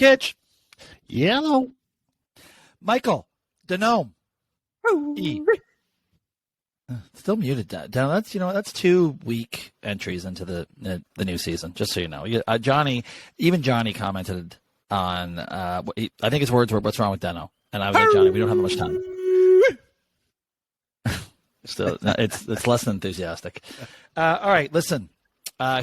Kitch. Yellow. Michael. Denome. E. Still muted, Deno. That's 2 weak entries into the new season. Just so you know, Johnny commented on. I think his words were, "What's wrong with Deno?" And I was like, Johnny, we don't have that much time. Still, it's less than enthusiastic. All right, listen.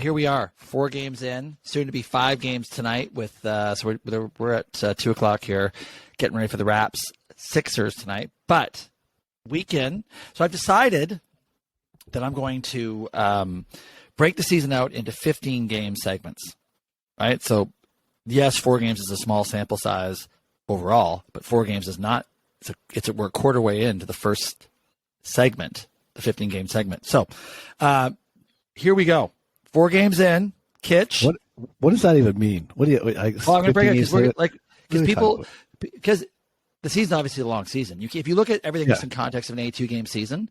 Here we are, 4 games in, soon to be 5 games tonight. With so we're at 2:00 here, getting ready for the Raps Sixers tonight. But weekend, so I've decided that I'm going to break the season out into 15 game segments. Right. So yes, 4 games is a small sample size overall, but 4 games is not. We're a quarter way into the first segment, the 15 game segment. So here we go. 4 games in, Kitch. What does that even mean? What do you? I'm going to break it because the season's obviously a long season. If you look at everything just in context of an 82 game season,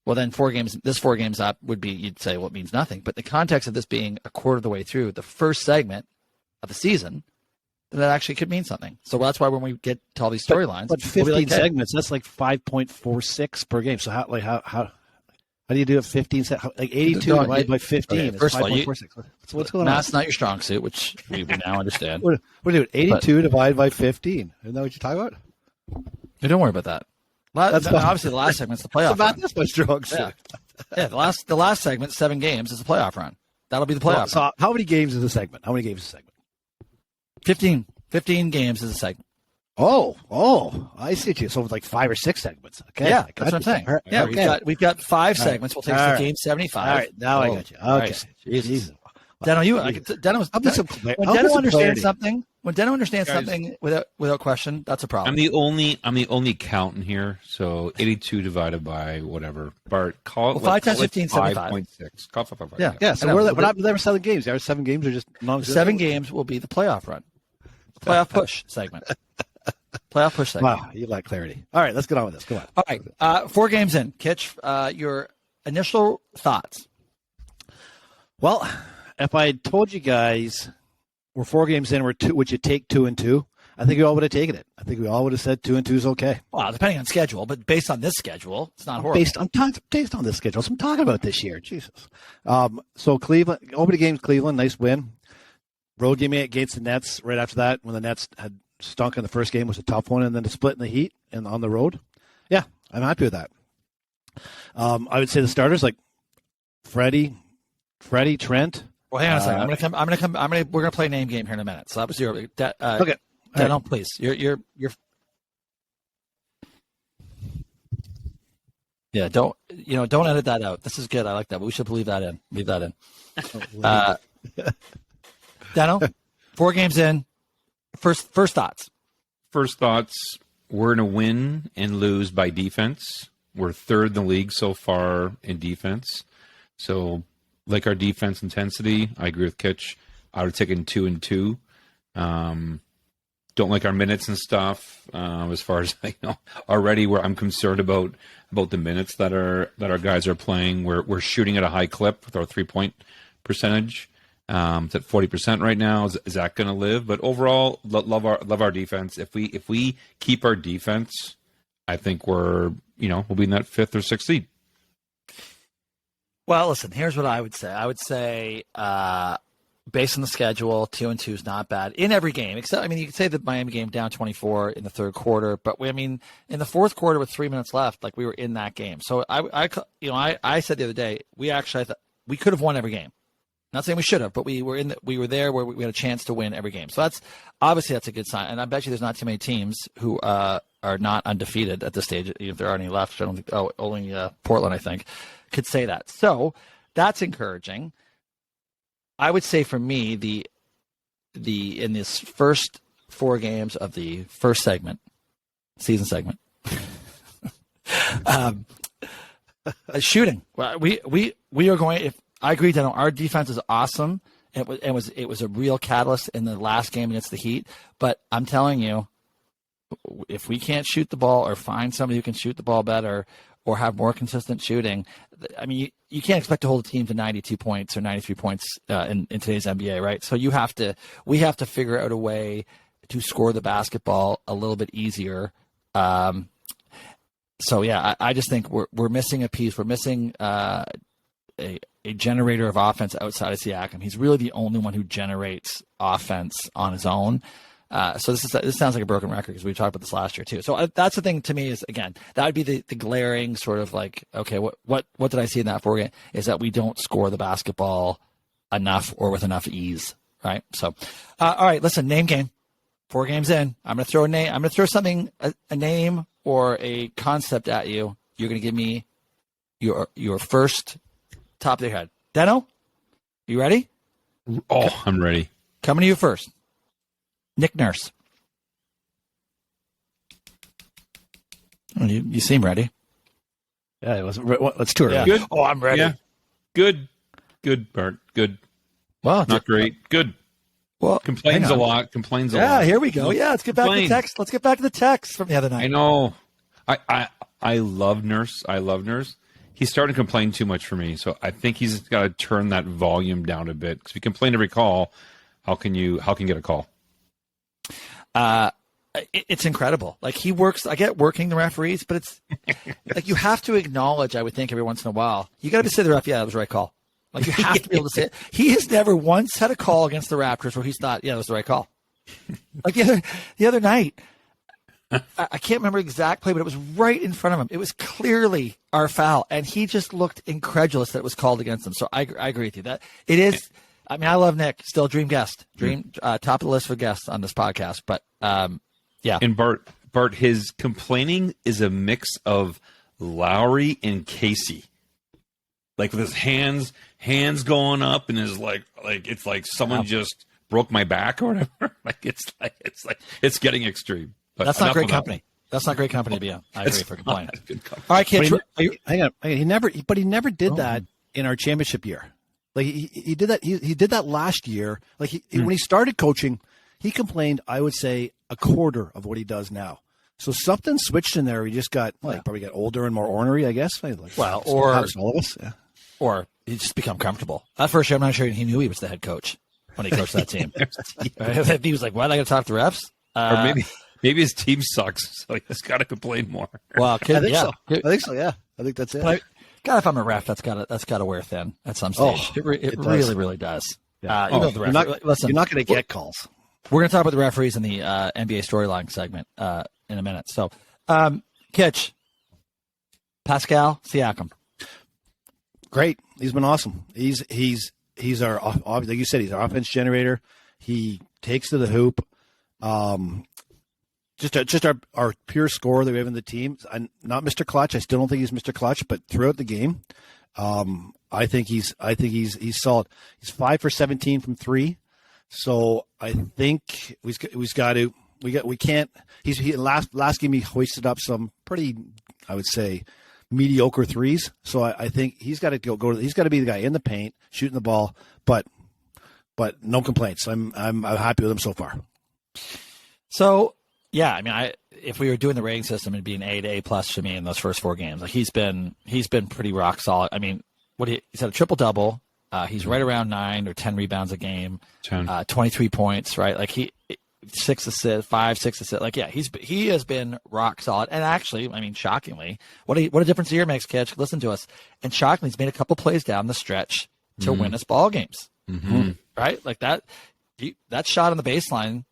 well then 4 games. This 4 games up would be, you'd say, well, it means nothing. But the context of this being a quarter of the way through the first segment of the season, then that actually could mean something. So that's why when we get to all these storylines, but 15 segments, that's like 5.46 per game. So how do you do it? 15 like 82 divided by 15 is 5.46. What's going on? That's not your strong suit, which we now understand. What are you doing? 82 divided by 15. Isn't that what you're talking about? Don't worry about that. Obviously, the last segment's the playoff run. That's my strong suit. Yeah, the last segment, 7 games, is the playoff run. That'll be the playoff run. So how many games is a segment? 15 games is a segment. Oh, I see you. So it's like 5 or 6 segments. Okay. Yeah, that's what I'm saying. Right. Yeah, okay. We've got 5 segments. We'll take us to game 75. All right, now I got you. Okay. Right. Jesus. When Deno understands something without question, that's a problem. I'm the only count in here. So 82 divided by whatever. Bart, call it 5 times 15, 75. 5.6. Call it 5. Yeah. So we're not 7 games. Our 7 games are just non-existent. 7 games will be the playoff run, playoff push segment. Playoff push segment. Wow, you lack clarity. All right, let's get on with this. Come on. All right, 4 games in. Kitch, your initial thoughts? Well, if I had told you guys we're 4 games in, would you take 2 and 2? I think we all would have taken it. I think we all would have said 2 and 2 is okay. Well, depending on schedule, but based on this schedule, it's not horrible. Based on this schedule, so I'm talking about this year. Jesus. So Cleveland, opening games, Cleveland, nice win. Road game against the Nets right after that, when the Nets had stunk in the first game, was a tough one, and then the split in the Heat and on the road. Yeah, I'm happy with that. I would say the starters like Freddie, Trent. Well, hang on a second. We're gonna play name game here in a minute. So that was your okay. No, please. You're. Yeah, don't edit that out. This is good. I like that. But we should leave that in. Deno, 4 games in. First thoughts. First thoughts. We're going to win and lose by defense. We're 3rd in the league so far in defense. So, like our defense intensity, I agree with Kitch. I would have taken 2 and 2. Don't like our minutes and stuff. As far as already, where I'm concerned about the minutes that our guys are playing. We're shooting at a high clip with our 3-point percentage. It's at 40% right now. Is that going to live? But overall, love our defense. If we keep our defense, I think we'll be in that 5th or 6th seed. Well, listen. Here's what I would say. I would say, based on the schedule, 2 and 2 is not bad in every game. Except, you could say the Miami game down 24 in the 3rd quarter, but in the 4th quarter with 3 minutes left, we were in that game. So I said the other day, we thought we could have won every game. Not saying we should have, but we were there where we had a chance to win every game. So that's a good sign. And I bet you there's not too many teams who are not undefeated at this stage. If there are any left, I don't think. Only Portland, I think, could say that. So that's encouraging. I would say for me, the in this first 4 games of the first season segment, shooting. Well, we are going. If I agree, Deno, our defense is awesome. It was a real catalyst in the last game against the Heat. But I'm telling you, if we can't shoot the ball or find somebody who can shoot the ball better or have more consistent shooting, you can't expect to hold a team to 92 points or 93 points in today's NBA, right? So we have to figure out a way to score the basketball a little bit easier. So yeah, I just think we're missing a piece. We're missing a generator of offense outside of Siakam. He's really the only one who generates offense on his own. So this sounds like a broken record because we talked about this last year too. So that's the thing to me is, again, that would be the glaring sort of like, okay, what did I see in that 4 game is that we don't score the basketball enough or with enough ease, right? So, all right, listen, name game. 4 games in, I'm going to throw a name. I'm going to throw something, a name or a concept at you. You're going to give me your first top of your head. Deno, you ready? Oh, I'm ready. Coming to you first. Nick Nurse. Oh, you seem ready. Yeah, it wasn't. Let's tour. Yeah. Good. Oh, I'm ready. Yeah. Good, Bart. Good. Well, Not great. Good. Well, Complains a lot. Complains a lot. Yeah, here we go. Yeah, let's get back to the text. Let's get back to the text from the other night. I know. I love Nurse. I love Nurse. He's starting to complain too much for me, so I think he's got to turn that volume down a bit. Because if you complain every call, how can you get a call? It's incredible. Like he works. I get working the referees, but it's like you have to acknowledge. I would think every once in a while, you got to say to the ref, yeah, that was the right call. Like you have to be able to say it. He has never once had a call against the Raptors where he's thought, yeah, that was the right call. Like the other night, I can't remember the exact play, but it was right in front of him. It was clearly our foul, and he just looked incredulous that it was called against him. So I agree with you that it is. I mean, I love Nick. Still dream guest, top of the list for guests on this podcast. But yeah. And Bart, his complaining is a mix of Lowry and Casey, like with his hands going up, and his like it's like someone just broke my back or whatever. It's getting extreme. But that's not great company. That's not great company to be on. I agree for complaining. All right, kids. Hang on. He never did that in our championship year. Like he did that. He did that last year. Like when he started coaching, he complained, I would say, a quarter of what he does now. So something switched in there. He just got probably got older and more ornery, I guess. Like, well, or all of us, yeah. Or he just become comfortable. That first year, I'm not sure he knew he was the head coach when he coached that team. Right? He was like, "What? I got to talk to refs?" Or maybe his team sucks, so he's got to complain more. Well, I think so. Yeah, I think that's it. God, if I'm a ref, that's got to wear thin at some stage. It really does. Yeah. You're not going to get calls. We're going to talk about the referees in the NBA storyline segment in a minute. So, Kitch, Pascal Siakam, great. He's been awesome. He's our, like you said, he's our offense generator. He takes to the hoop. Just our pure scorer that we have in the team. I'm not Mr. Clutch. I still don't think he's Mr. Clutch, but throughout the game, I think he's solid. He's 5 for 17 from 3. So I think we can't. Last game he hoisted up some pretty, I would say, mediocre threes. So I think he's got to go. He's got to be the guy in the paint shooting the ball. But no complaints. I'm happy with him so far. So yeah, I mean, if we were doing the rating system, it'd be an A to A plus to me in those first 4 games. Like he's been pretty rock solid. I mean, he's had a triple double. He's right around 9 or 10 rebounds a game, 23 points, right? Like 6 assists, 5, 6 assists. Like, yeah, he has been rock solid. And actually, I mean, shockingly, what a difference a year makes, Kitch. Listen to us. And shockingly, he's made a couple plays down the stretch to win us ball games, right? Like that shot on the baseline,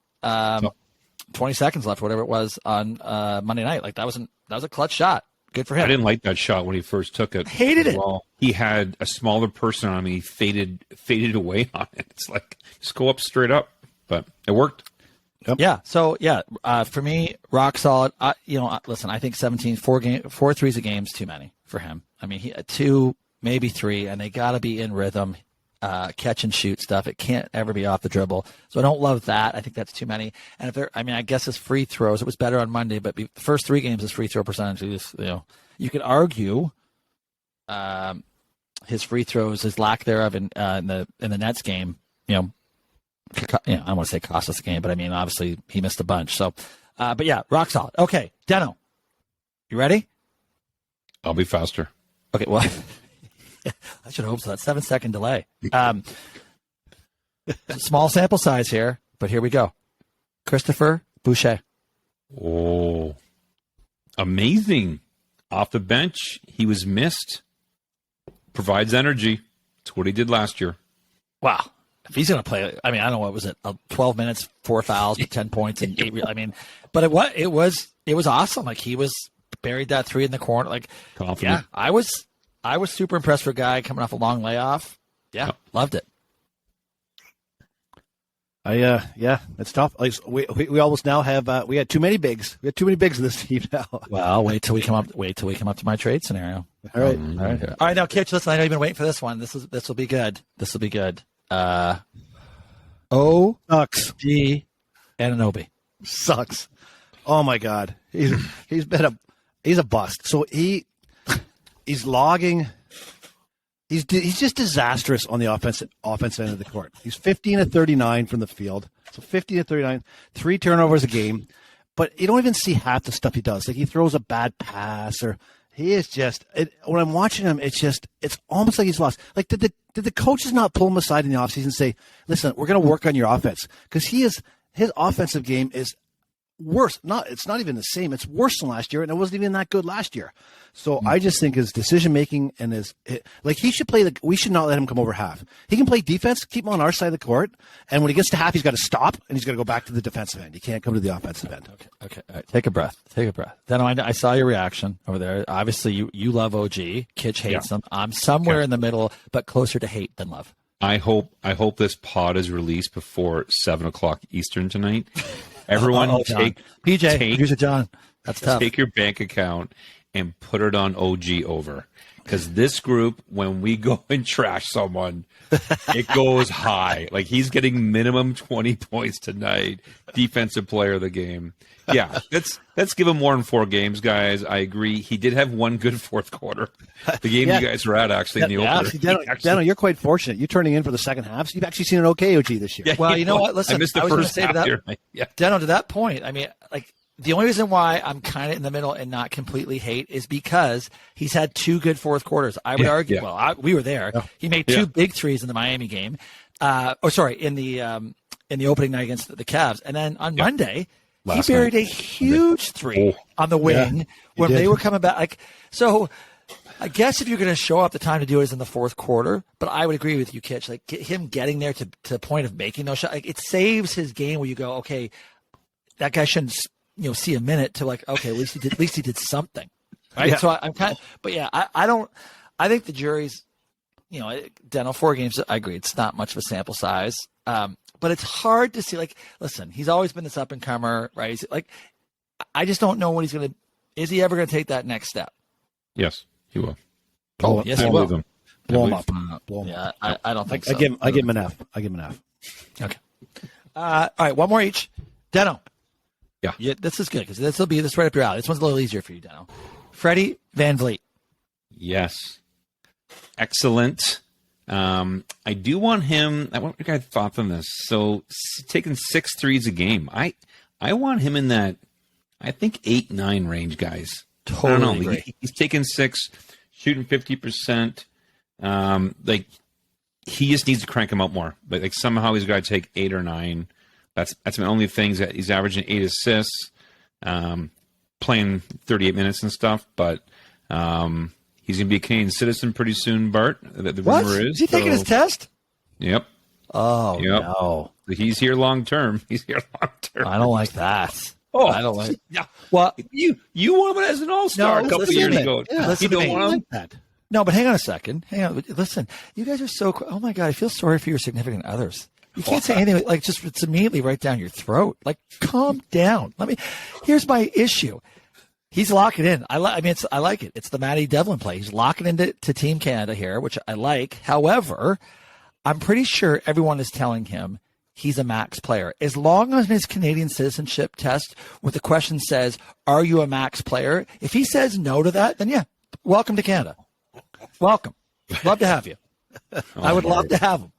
20 seconds left, whatever it was on Monday night. Like that was a clutch shot. Good for him. I didn't like that shot when he first took it. Hated it. Well, he had a smaller person on me, faded away on it. It's like just go up straight up, but it worked. Yep. Yeah. So yeah, for me, rock solid. Listen, I think 4 threes a game is too many for him. I mean, 2, maybe 3, and they got to be in rhythm. Catch and shoot stuff. It can't ever be off the dribble. So I don't love that. I think that's too many. And I guess his free throws, it was better on Monday, but the first 3 games, his free throw percentage is, you could argue, his free throws, his lack thereof in the Nets game, I don't want to say cost us the game, but I mean, obviously he missed a bunch. So, but yeah, rock solid. Okay. Deno, you ready? I'll be faster. Okay. Well, I should hope so. That 7-second delay. Small sample size here, but here we go. Christopher Boucher. Oh, amazing. Off the bench, he was missed. Provides energy. It's what he did last year. Wow. If he's going to play, I mean, I don't know, what was it? 12 minutes, 4 fouls, 10 points, and 8. I mean, but it was awesome. Like, he was buried that 3 in the corner. Like, Confident. yeah, I was super impressed for a guy coming off a long layoff. Yeah, loved it. Yeah, it's tough. Like, we almost now have we had too many bigs. We had too many bigs in this team now. Well, wait till we come up to my trade scenario. All right. All right. Now, Kitch, listen, I know you've been waiting for this one. This will be good. This will be good. Sucks. G Anunoby Sucks. Oh my God. He's a bust. So he's logging. He's just disastrous on the offense end of the court. He's 15 of 39 from the field. So 15 of 39, 3 turnovers a game. But you don't even see half the stuff he does. Like, he throws a bad pass, or he is just. When I'm watching him, it's almost like he's lost. Like, did the coaches not pull him aside in the offseason and say, "Listen, we're going to work on your offense," because his offensive game is worse. It's not even the same. It's worse than last year, and it wasn't even that good last year. So I just think his decision making and he should play. We should not let him come over half. He can play defense, keep him on our side of the court, and when he gets to half, he's got to stop and he's got to go back to the defensive end. He can't come to the offensive end. Okay. All right. Take a breath. Then I saw your reaction over there. Obviously, you love OG. Kitch hates him. I'm somewhere in the middle, but closer to hate than love. I hope this pod is released before 7:00 Eastern tonight. Everyone, PJ, John. That's tough. Take your bank account and put it on OG over, because this group, when we go and trash someone, it goes high. Like, he's getting minimum 20 points tonight. Defensive player of the game. Yeah, let's give him more than 4 games, guys. I agree. He did have one good fourth quarter. The game you guys were at, actually, in the opener. Dano, you're quite fortunate. You're turning in for the second half, so you've actually seen an okay OG this year. Yeah, well, you know what? Listen, I missed the first half here. Dano, to that point, I mean, like, the only reason why I'm kind of in the middle and not completely hate is because he's had 2 good fourth quarters. I would argue. Yeah. Well, we were there. Yeah. He made 2 big threes in the Miami game. In the opening night against the Cavs, and then on Monday he buried a huge 3 on the wing when they were coming back. Like, so, I guess if you're going to show up, the time to do it is in the fourth quarter. But I would agree with you, Kitch. Like, him getting there to the point of making those shots, like, it saves his game where you go, okay, that guy shouldn't see a minute to, like, okay, at least he did something, right? Yeah. So I'm kind of, but yeah, I think the jury's, Deno, 4 games. I agree, it's not much of a sample size, but it's hard to see. Like, listen, he's always been this up and comer, right? He's like, I just don't know what he's gonna. Is he ever gonna take that next step? Yes, he will. Yes, he will. Blow him up. Yeah, I don't think so. I give him an F. Okay. All right, one more each. Deno. Yeah, this is good because this right up your alley. This one's a little easier for you, Deno. Freddie VanVleet. Yes, excellent. I do want him. I want your guys' thoughts on this. So, taking 6 threes a game. I want him in that, I think, 8-9 range, guys. Totally I don't know. agree. He's taking 6, shooting 50%. Like, he just needs to crank him up more. But like, somehow he's got to take 8 or 9. That's my only thing. That he's averaging 8 assists, playing 38 minutes and stuff. But he's going to be a Canadian citizen pretty soon, Bart. The rumor is. Is he taking his test? Yep. Oh, yep. No. He's here long term. I don't like that. Oh, I don't like. Yeah. Well, you want him as an all-star a couple of years ago. Yeah, you don't want him. That. No, but hang on a second. Listen, you guys are so. Oh my God, I feel sorry for your significant others. You can't say anything like just it's immediately right down your throat. Like, calm down. Here's my issue. He's locking in. I like it. It's the Matty Devlin play. He's locking into Team Canada here, which I like. However, I'm pretty sure everyone is telling him he's a max player. As long as his Canadian citizenship test with the question says, "Are you a max player?" If he says no to that, then yeah, welcome to Canada. Welcome. Love to have you. I would love to have him.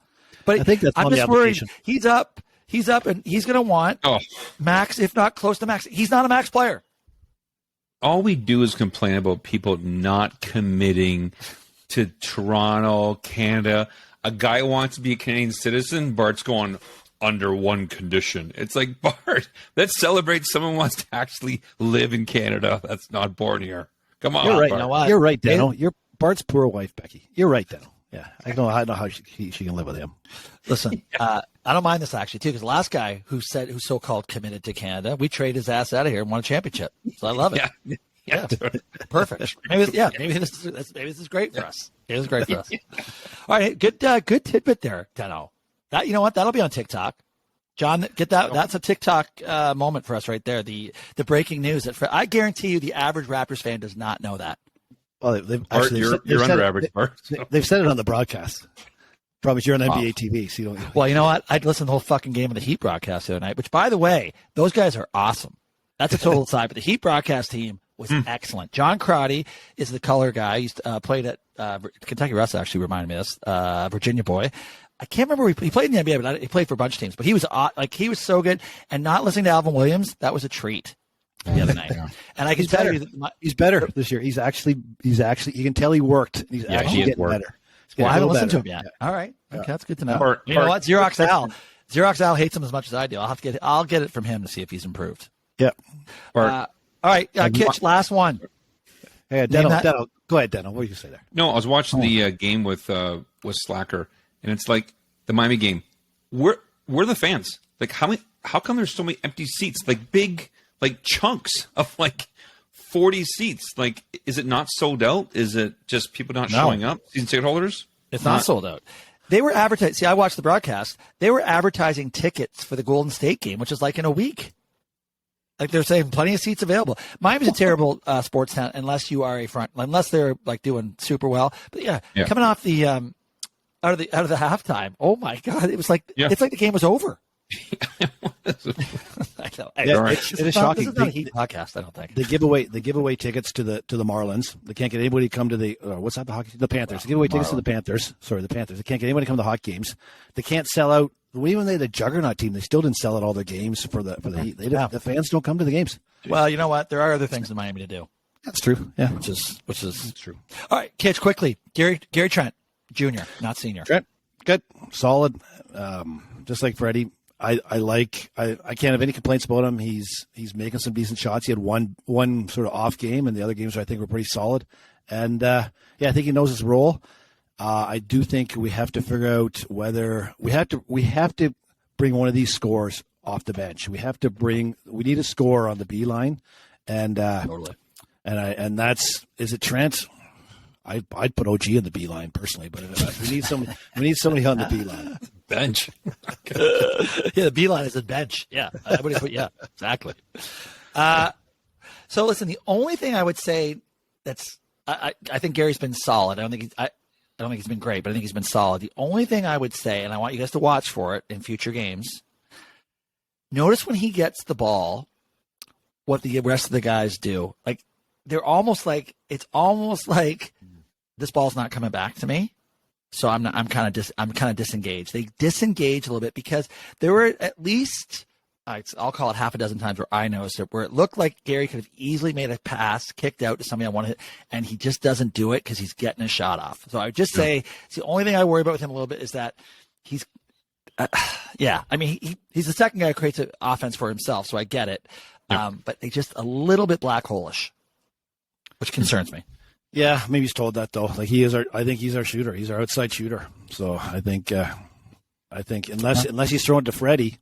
But I think that's I'm on just the worried. application. He's up, and he's going to want max, if not close to max. He's not a max player. All we do is complain about people not committing to Toronto, Canada. A guy wants to be a Canadian citizen. Bart's going, under one condition. It's like, Bart, let's celebrate someone wants to actually live in Canada that's not born here. Come on, You're right. Bart. You know what? You're right, Dano. You're Bart's poor wife, Becky. You're right, Dano. Yeah, I know how she can live with him. Listen, I don't mind this actually too, because the last guy who's so-called committed to Canada, we trade his ass out of here and won a championship. So I love it. Yeah. Perfect. Maybe this is great for us. It is great for us. All right, good tidbit there, Deno. That, you know what? That'll be on TikTok. John, get that. That's a TikTok moment for us right there. The breaking news that I guarantee you, the average Raptors fan does not know that. Well, Bart, you're under average, Bart. They've said it on the broadcast. Probably you're on NBA TV, so you don't. Well, you know what? I'd listen to the whole fucking game of the Heat broadcast the other night. Which, by the way, those guys are awesome. That's a total aside, but the Heat broadcast team was excellent. John Crotty is the color guy. He's played at Kentucky Russ. Actually, reminded me of this Virginia boy. I can't remember. He played in the NBA, but he played for a bunch of teams. But he was so good. And not listening to Alvin Williams, that was a treat the other night. And I can tell you that he's better this year. He's actually. You can tell he worked. He's actually getting better. Well, I haven't listened to him yet. Yeah. All right, okay, that's good to know. You know what? Xerox Al hates him as much as I do. I'll get it from him to see if he's improved. Yeah. All right, Kitch, last one. Hey, Deno, go ahead, Deno. What did you say there? No, I was watching the game with Slacker, and it's like the Miami game. We're the fans. Like how come there's so many empty seats? Like big chunks of 40 seats. Like, is it not sold out? Is it just people not showing up? Season ticket holders? It's not sold out. They were advertising. See, I watched the broadcast. They were advertising tickets for the Golden State game, which is in a week. Like they're saying, plenty of seats available. Miami's a terrible sports town unless you are unless they're doing super well. But yeah. Coming off the out of the halftime. Oh my God! It was it's like the game was over. I know. It is shocking. This is not a Heat podcast, I don't think. They give away tickets to the Marlins. They can't get anybody to come to the what's that, the hockey? The Panthers. They give away tickets to the Panthers. Sorry, the Panthers. They can't get anybody to come to the hot games. They can't sell out. Even they the juggernaut team, they still didn't sell out all their games for the Heat. The fans don't come to the games. Well, you know what? There are other things in Miami to do. That's true. Yeah, which is true. All right, kids, quickly. Gary Trent, Jr., not senior. Trent, good, solid. Just like Freddie. I can't have any complaints about him. He's making some decent shots. He had one sort of off game, and the other games I think were pretty solid. And I think he knows his role. I do think we have to figure out whether we have to bring one of these scores off the bench. We need a score on the B line, and totally. And that's, is it Trent? I'd put OG in the B line personally, but we need somebody on the B line. Bench. The B line is a bench. Yeah, exactly. So listen, the only thing I would say that's I think Gary's been solid. I don't think he's been great, but I think he's been solid. The only thing I would say, and I want you guys to watch for it in future games, notice when he gets the ball, what the rest of the guys do. They're almost it's almost like this ball's not coming back to me. So I'm kind of disengaged. They disengage a little bit because there were at least, I'll call it half a dozen times where I noticed it, where it looked like Gary could have easily made a pass, kicked out to somebody I wanted to hit, and he just doesn't do it because he's getting a shot off. So I would just say it's the only thing I worry about with him a little bit is that he's, he's the second guy who creates an offense for himself, so I get it. But they just a little bit black hole-ish, which concerns me. Yeah, maybe he's told that though. I think he's our shooter. He's our outside shooter. So I think unless he's throwing to Freddie,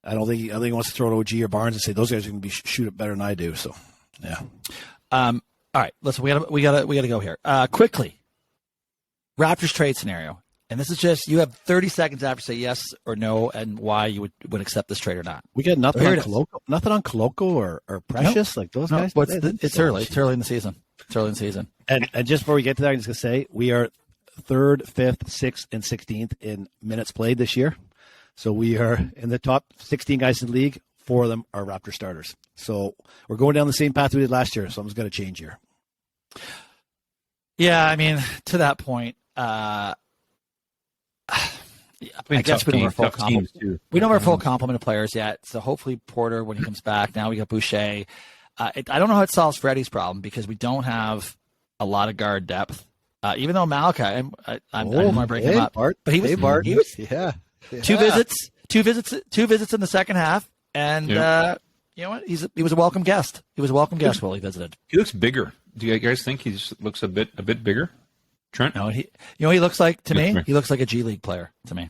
I think he wants to throw to OG or Barnes and say those guys are going to shoot it better than I do. So yeah. All right, listen, we gotta go here quickly. Raptors trade scenario, and this is just you have 30 seconds after to say yes or no, and why you would accept this trade or not. We got nothing on Koloko or Precious those guys. It's early. It's early in the season. And just before we get to that, I'm just going to say we are 3rd, 5th, 6th, and 16th in minutes played this year. So we are in the top 16 guys in the league. 4 of them are Raptor starters. So we're going down the same path we did last year. Something's got to change here. Yeah, I mean, to that point, I guess we don't have a full complement. We don't have a full complement of players yet. So hopefully Porter, when he comes back, now we got Boucher. I don't know how it solves Freddie's problem because we don't have a lot of guard depth. Even though Malachi, I don't want to break him up, Bart, but he was 2 visits. Two visits in the second half, and you know what? He was a welcome guest. He was a welcome guest while he visited. He looks bigger. Do you guys think he looks a bit bigger? Trent? No, he looks like to me. He looks like a G League player to me.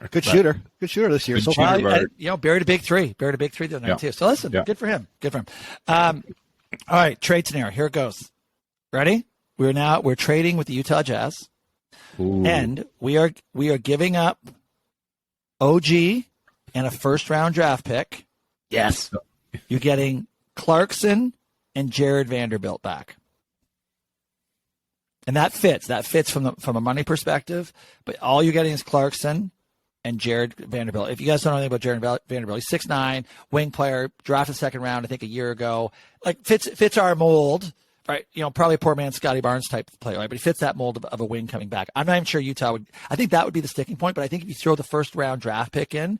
Good shooter this year. Good So shooter, far. Bart. Buried a big three the other night too. So listen, good for him. All right, trade scenario. Here it goes. Ready? We're trading with the Utah Jazz, and we are giving up OG and a first round draft pick. Yes. You're getting Clarkson and Jared Vanderbilt back. And that fits. That fits from a money perspective. But all you're getting is Clarkson and Jared Vanderbilt. If you guys don't know anything about Jared Vanderbilt, he's 6'9", wing player, drafted second round, I think a year ago. Like fits our mold, right? You know, probably a poor man Scotty Barnes type player, right? But he fits that mold of a wing coming back. I'm not even sure Utah would. I think that would be the sticking point. But I think if you throw the first round draft pick in,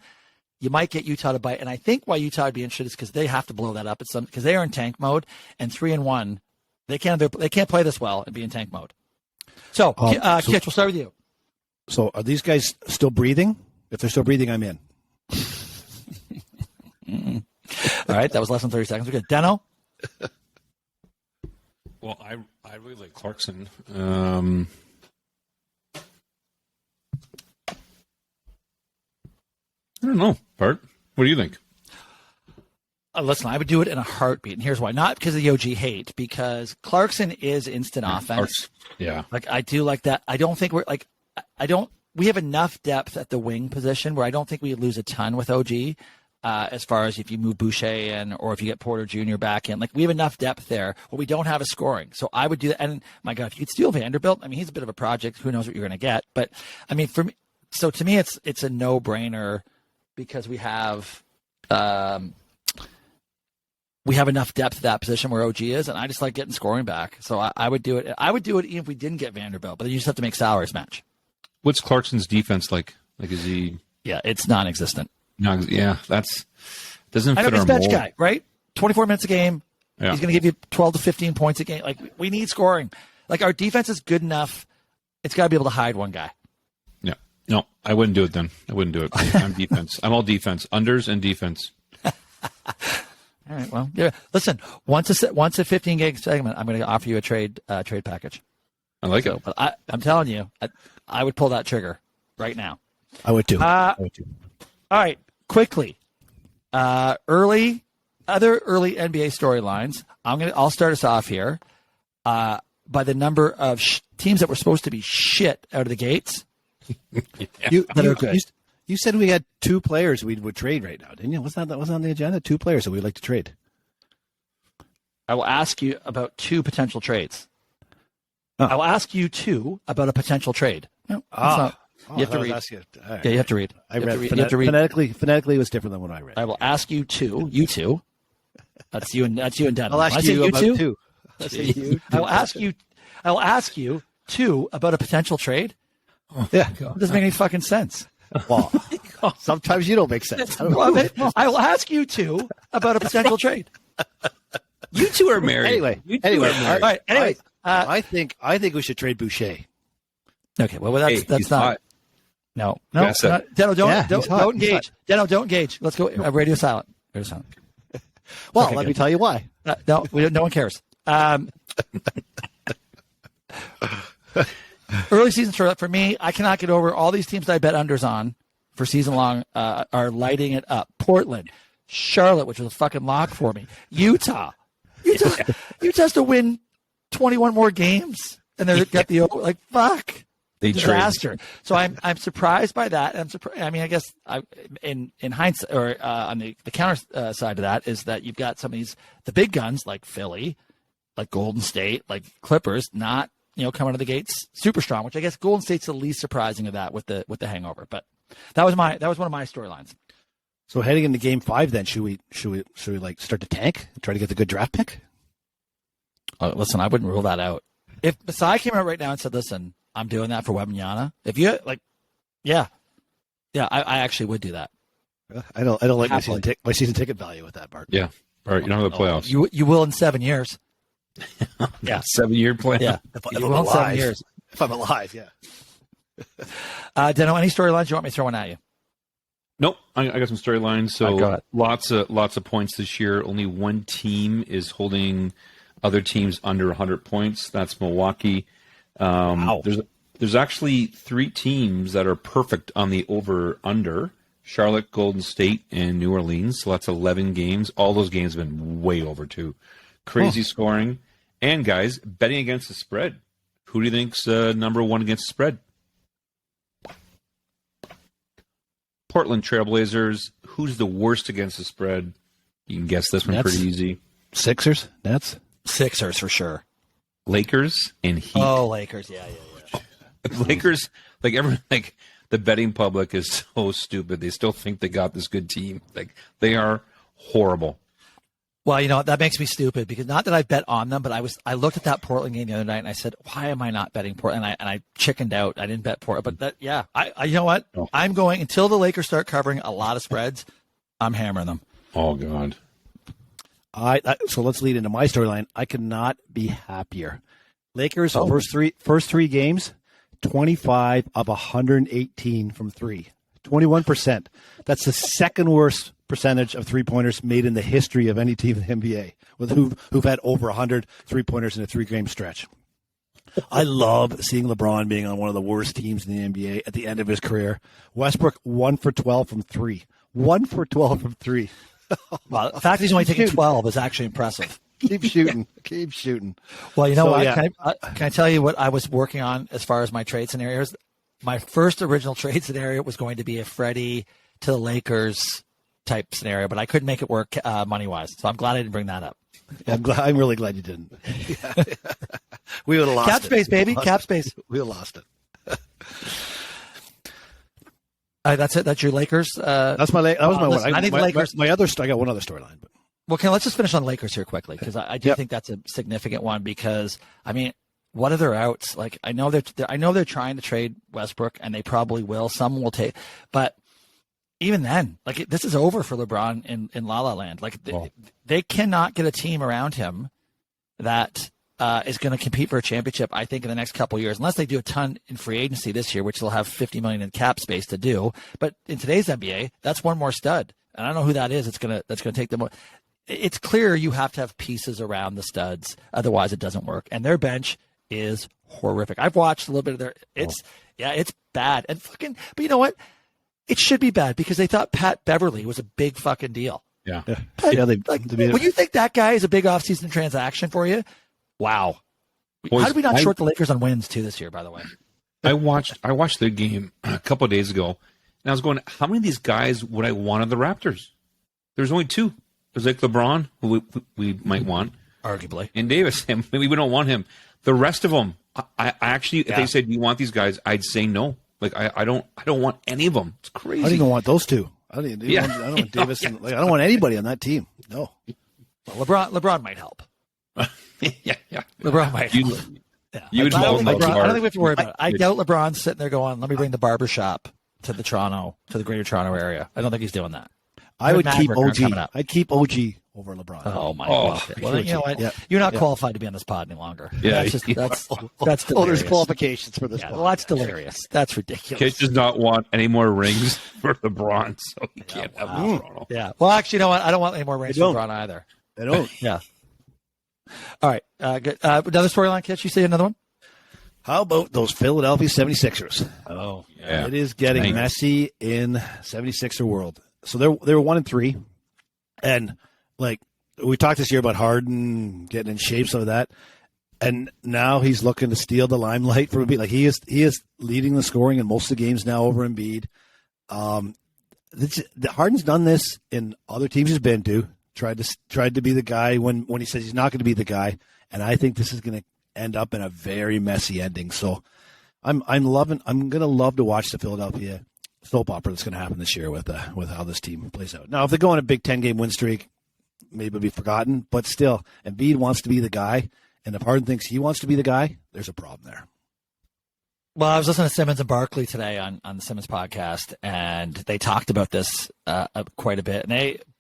you might get Utah to bite. And I think why Utah would be interested is because they have to blow that up because they are in tank mode, and 3-1. They can't play this well and be in tank mode. So, Kitch, we'll start with you. So, are these guys still breathing? If they're still breathing, I'm in. All right, that was less than 30 seconds. We're good. Deno? Well, I really like Clarkson. I don't know, Bart. What do you think? Listen, I would do it in a heartbeat, and here's why. Not because of the OG hate, because Clarkson is instant offense. Yeah. Like, I do like that. I don't think we have enough depth at the wing position where I don't think we lose a ton with OG as far as if you move Boucher in or if you get Porter Jr. back in. Like, we have enough depth there. What we don't have is scoring. So I would do that. And, my God, if you could steal Vanderbilt, I mean, he's a bit of a project. Who knows what you're going to get. But, I mean, for me, so to me, it's a no-brainer because we have enough depth at that position where OG is, and I just like getting scoring back. So I would do it. I would do it even if we didn't get Vanderbilt, but then you just have to make salaries match. What's Clarkson's defense like? Like, is he? Yeah, it's non-existent. No, yeah, that's doesn't fit I know he's our a bench mold. guy, right? 24 minutes a game. Yeah. He's going to give you 12 to 15 points a game. Like, we need scoring. Like, our defense is good enough. It's got to be able to hide one guy. Yeah. No, I wouldn't do it then. I wouldn't do it. I'm defense. I'm all defense. Unders and defense. All right. Well, yeah. Listen, once a 15 gig segment, I'm going to offer you a trade package. I like it. But I'm telling you, I would pull that trigger right now. I would too. All right. Quickly, early NBA storylines. I'll start us off here by the number of teams that were supposed to be shit out of the gates. That are good. You said we had two players we would trade right now, didn't you? Wasn't that on the agenda? Two players that we'd like to trade. I will ask you about two potential trades. I will ask you two about a potential trade. No, you have to read. Right. Yeah, you have to read. I read. Phonetically, it was different than what I read. I will ask you two. You two. That's you and Dennis. I'll ask you about two. I will ask you two about a potential trade. Yeah, it doesn't make any fucking sense. Well, sometimes you don't make sense. I will ask you two about a potential trade. You two are married. Anyway, all right. Anyway, I think we should trade Boucher. Okay, well that's not. Hot. No. Deno, don't engage. Deno, don't engage. Let's go. Radio silent. Radio silent. Well, let me tell you why. No one cares. Early season startup for me, I cannot get over all these teams that I bet unders on for season long are lighting it up. Portland, Charlotte, which was a fucking lock for me. Utah has to win 21 more games, and they've got the like fuck. Disaster. So I'm surprised by that. I mean, I guess in hindsight, or on the counter side of that is that you've got some of the big guns like Philly, like Golden State, like Clippers, not coming out of the gates super strong. Which I guess Golden State's the least surprising of that with the hangover. But that was one of my storylines. So heading into Game 5, then should we like start to tank, try to get the good draft pick? Listen, I wouldn't rule that out. If Masai came out right now and said, "Listen, I'm doing that for Wembanyama," if you I actually would do that. I don't like my season ticket value with that, Bart. Yeah, Bart, you don't have the playoffs. You will in 7 years. Yeah, 7-year plan. Yeah, if I'm alive. 7 years. If I'm alive, yeah. Deno, any storylines you want me to throw one at you? Nope, I got some storylines. I So got it. lots of points this year. Only one team is holding other teams under 100 points. That's Milwaukee. Wow. There's actually 3 teams that are perfect on the over/under: Charlotte, Golden State, and New Orleans. So that's 11 games. All those games have been way over too. Crazy scoring. And guys, betting against the spread. Who do you think's number 1 against the spread? Portland Trailblazers. Who's the worst against the spread? You can guess this one Nets. pretty easy. Sixers, Nets. Sixers for sure. Lakers and Heat. Oh, Lakers. Yeah. Lakers, like the betting public is so stupid. They still think they got this good team. Like they are horrible. Well, you know, that makes me stupid because not that I bet on them, but I looked at that Portland game the other night and I said, why am I not betting Portland? And I chickened out. I didn't bet Portland, but I you know what? Oh. I'm going until the Lakers start covering a lot of spreads. I'm hammering them. Oh God. So let's lead into my storyline. I could not be happier. Lakers Oh. first three games, 25 of 118 from 3. 21%. That's the second worst percentage of three-pointers made in the history of any team in the NBA who've had over 100 three-pointers in a 3-game stretch. I love seeing LeBron being on one of the worst teams in the NBA at the end of his career. Westbrook 1 for 12 from 3. 1 for 12 from 3. Well, the fact he's only taking 12 is actually impressive. Keep shooting. Keep shooting. Well, you know So, what? yeah. Can I tell you what I was working on as far as my trade scenarios? My first original trade scenario was going to be a Freddie to the Lakers type scenario, but I couldn't make it work money-wise. So I'm glad I didn't bring that up. I'm really glad you didn't. We would have lost Cap it. space, baby. Cap space. We would have lost it. That's it. That's your Lakers. That was my one. listen, I think the Lakers. I got one other storyline, but Well, let's just finish on Lakers here quickly because I do think that's a significant one because I mean, what are their outs? Like I know they're trying to trade Westbrook and they probably will. Some will take, but even then, like this is over for LeBron in La La Land. Like they cannot get a team around him that is going to compete for a championship. I think in the next couple of years, unless they do a ton in free agency this year, which they'll have $50 million in cap space to do. But in today's NBA, that's one more stud, and I don't know who that is. That's gonna take them. It's clear you have to have pieces around the studs, otherwise it doesn't work. And their bench is horrific. I've watched a little bit of their. It's bad and fucking. But you know what? It should be bad because they thought Pat Beverly was a big fucking deal. Yeah. When you think that guy is a big offseason transaction for you, wow. Boys, how did we not short the Lakers on wins too this year? By the way, I watched their game a couple of days ago, and I was going, how many of these guys would I want on the Raptors? There's only 2. There's like LeBron, who we might want, arguably, and Davis. And we don't want him. The rest of them, I actually, if they said, "Do you want these guys?" I'd say no. Like I don't want any of them. It's crazy. I don't even want those 2. I don't want Davis. I don't want anybody on that team. No. Well, LeBron might help. yeah. LeBron might help. You would I don't think love we have to worry about it. I doubt LeBron's sitting there going, "Let me bring the barbershop to the Greater Toronto area." I don't think he's doing that. I would keep Maverick OG. coming up. I'd keep OG over LeBron. Oh my God! Well, then, you know what? Yeah. You're not qualified to be on this pod any longer. Yeah, that's There's delirious. qualifications for this. Yeah, pod. well, that's delirious. That's ridiculous. Kitch does not want any more rings for LeBron, so he can't have them in Toronto. Yeah. Well, actually, you know what? I don't want any more rings from LeBron either. I don't. Yeah. All right. Good. Another storyline, Kitch. You say another one? How about those Philadelphia 76ers? Oh, Yeah. It is getting messy in 76er world. So they were 1-3, and like we talked this year about Harden getting in shape, some of that, and now he's looking to steal the limelight from Embiid. Like he is leading the scoring in most of the games now over Embiid. Harden's done this in other teams he's been to. Tried to be the guy when he says he's not going to be the guy, and I think this is going to end up in a very messy ending. So I'm going to love to watch the Philadelphia soap opera that's going to happen this year with how this team plays out. Now, if they go on a big 10-game win streak, maybe it'll be forgotten, but still, Embiid wants to be the guy, and if Harden thinks he wants to be the guy, there's a problem there. Well, I was listening to Simmons and Barkley today on the Simmons podcast, and they talked about this quite a bit.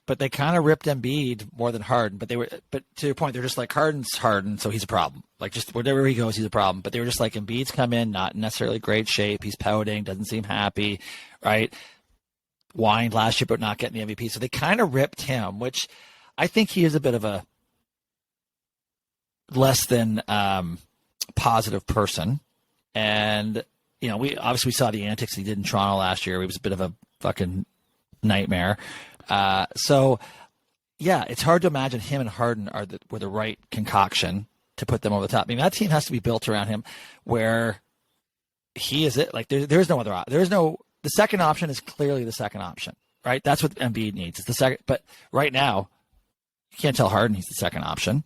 But they kind of ripped Embiid more than Harden. But to your point, they're just like Harden's Harden, so he's a problem. Like just wherever he goes, he's a problem. But they were just like Embiid's come in, not in necessarily great shape. He's pouting, doesn't seem happy, right? whined last year about not getting the MVP. So they kind of ripped him, which I think he is a bit of a less than positive person. And, we obviously saw the antics he did in Toronto last year. He was a bit of a fucking nightmare. So, yeah, it's hard to imagine him and Harden were the right concoction to put them over the top. I mean, that team has to be built around him where he is it. Like, there's no other option. The second option is clearly the second option, right? That's what Embiid needs. It's the second. But right now, you can't tell Harden he's the second option,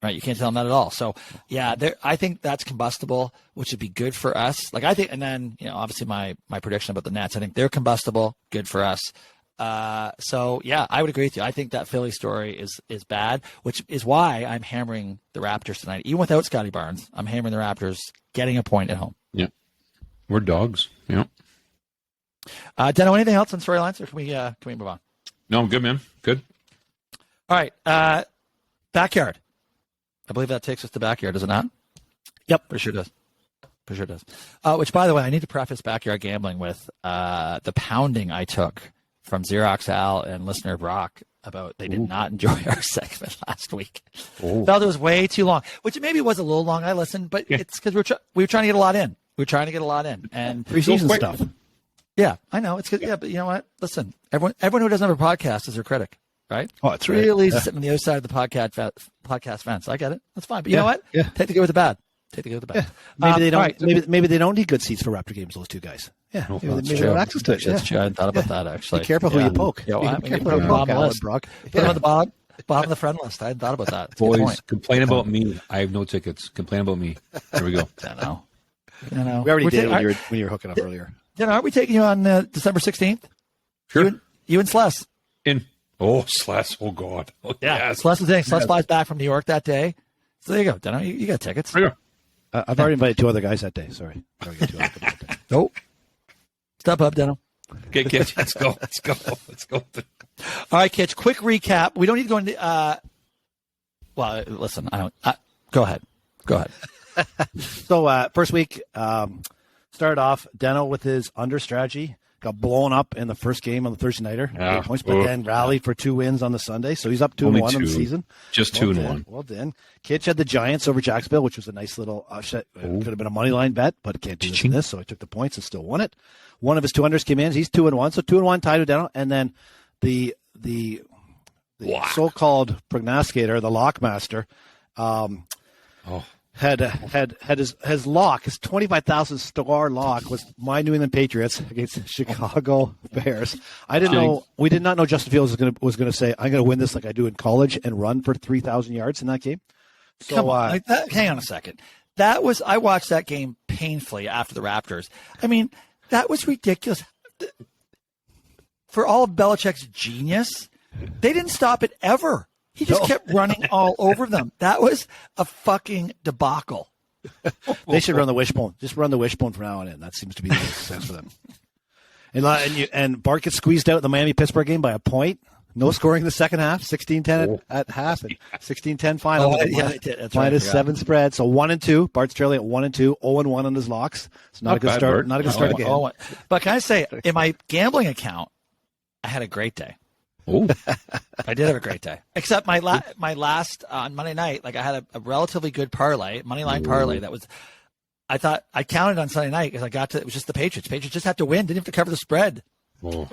right? You can't tell him that at all. So, yeah, I think that's combustible, which would be good for us. Like, I think, and then, obviously my prediction about the Nets, I think they're combustible, good for us. So, yeah, I would agree with you. I think that Philly story is bad, which is why I'm hammering the Raptors tonight. Even without Scotty Barnes, I'm hammering the Raptors getting a point at home. Yeah. We're dogs. Yeah. Deno, anything else on storylines, or can we move on? No, I'm good, man. Good. All right. Backyard. I believe that takes us to backyard, does it not? Yep. For sure does. For sure does. Which, by the way, I need to preface backyard gambling with the pounding I took from Xerox Al and listener Brock about they did not enjoy our segment last week. Felt it was way too long, which maybe was a little long. I listened, but it's because we were trying to get a lot in. And preseason stuff. Yeah, I know. It's good. Yeah, but you know what? Listen, everyone who doesn't have a podcast is their critic, right? Oh, it's really easy sitting on the other side of the podcast fence. I get it. That's fine. But you know what? Yeah. Take the good with the bad. Yeah. Maybe they don't. Right. Maybe they don't need good seats for Raptor games. Those two guys. Yeah, maybe they don't have access to it. That's true. I hadn't thought about that actually. Be careful who you poke. Put careful them on the list. Brock. Put them on the bottom of the friend list. I hadn't thought about that. That's Boys, complain about me. I have no tickets. Complain about me. There we go. I know. We already did when you were hooking up earlier. Aren't we taking you on December 16th? Sure. You and Sless. Sless. Oh, God. Oh, yeah. Yes. Sless is saying Sless flies back from New York that day. So there you go. Deno, you got tickets. There you go. I've already invited two other guys that day. Sorry. Nope. Step up, Deno. Okay, Kitch. Let's go. All right, Kitch. Quick recap. We don't need to go into. Well, listen. Go ahead. So first week started off Deno with his under strategy. Got blown up in the first game on the Thursday nighter, 8 points, but then rallied for 2 wins on the Sunday. So he's up 2-1 on the season. Just 2-1. Well done. Kitch had the Giants over Jacksonville, which was a nice little could have been a money line bet, but can't do this in this. So I took the points and still won it. One of his 2 unders came in. He's 2-1. So 2-1 tied with Deno. And then the so-called prognosticator, the lockmaster, had his lock, his 25,000 star lock was my New England Patriots against the Chicago Bears. We did not know Justin Fields was going to say, I'm going to win this like I do in college and run for 3,000 yards in that game. So, come on, hang on a second. I watched that game painfully after the Raptors. I mean, that was ridiculous. For all of Belichick's genius, they didn't stop it ever. He just kept running all over them. That was a fucking debacle. They should run the wishbone. Just run the wishbone from now on in. That seems to be the success for them. And Bart gets squeezed out in the Miami-Pittsburgh game by a point. No scoring in the second half. 16-10 at half and 16-10 final. Minus 7 spread. So 1-2. Bart's trailing at 1-2. 0-1 on his locks. It's not a good start. Not a good start again. But can I say, in my gambling account, I had a great day. Oh, I did have a great day. Except my last on Monday night, like I had a relatively good parlay, money line parlay. That was, I thought I counted on Sunday night because it was just the Patriots. Patriots just have to win. Didn't have to cover the spread. I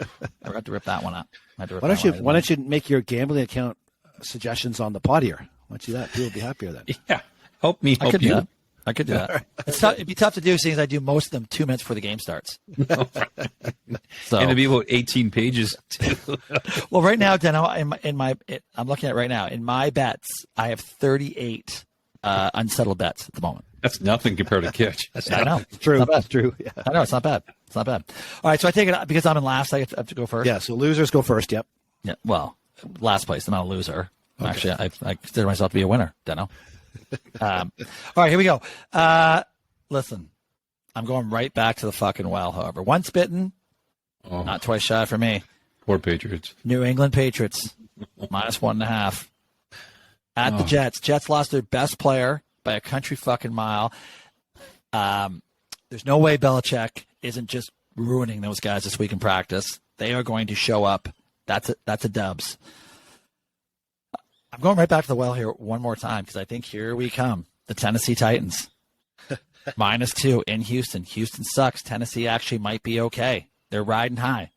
forgot to rip that one up. Why don't you make your gambling account suggestions on the pod here? Why don't you do that? People will be happier then. Yeah, help me. Help you. I could do that. Right. It'd be tough to do, seeing as I do most of them 2 minutes before the game starts. So, and it'd be about 18 pages. Well, right now, Deno, I'm looking at it right now. In my bets, I have 38 unsettled bets at the moment. That's nothing compared to Kitch. I know. It's true. It's true. Yeah. I know. It's not bad. All right. So I take it because I'm in last, I have to go first. Yeah. So losers go first. Yep. Yeah. Well, last place. I'm not a loser. Okay. Actually, I consider myself to be a winner, Deno. All right, here we go. Listen, I'm going right back to the fucking well, however. Once bitten, not twice shy for me. Poor Patriots. New England Patriots, minus 1.5. At the Jets. Jets lost their best player by a country fucking mile. There's no way Belichick isn't just ruining those guys this week in practice. They are going to show up. That's a dubs. I'm going right back to the well here one more time because I think here we come. The Tennessee Titans. -2 in Houston. Houston sucks. Tennessee actually might be okay. They're riding high.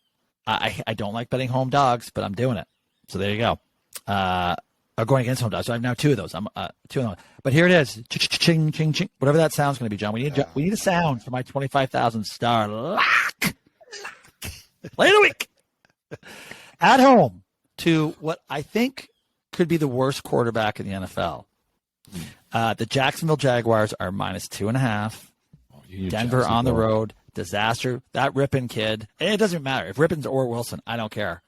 I don't like betting home dogs, but I'm doing it. So there you go. I'm going against home dogs. So I have now 2 of those. I'm 2 of them. But here it is. Ching, ching, ching. Whatever that sound's going to be, John. We need a sound for my 25,000 star lock. Play of the week. At home to what I think could be the worst quarterback in the NFL. The Jacksonville Jaguars are -2.5. Denver on the road. Disaster. That Rippon kid. It doesn't matter. If Rippon's or Wilson, I don't care.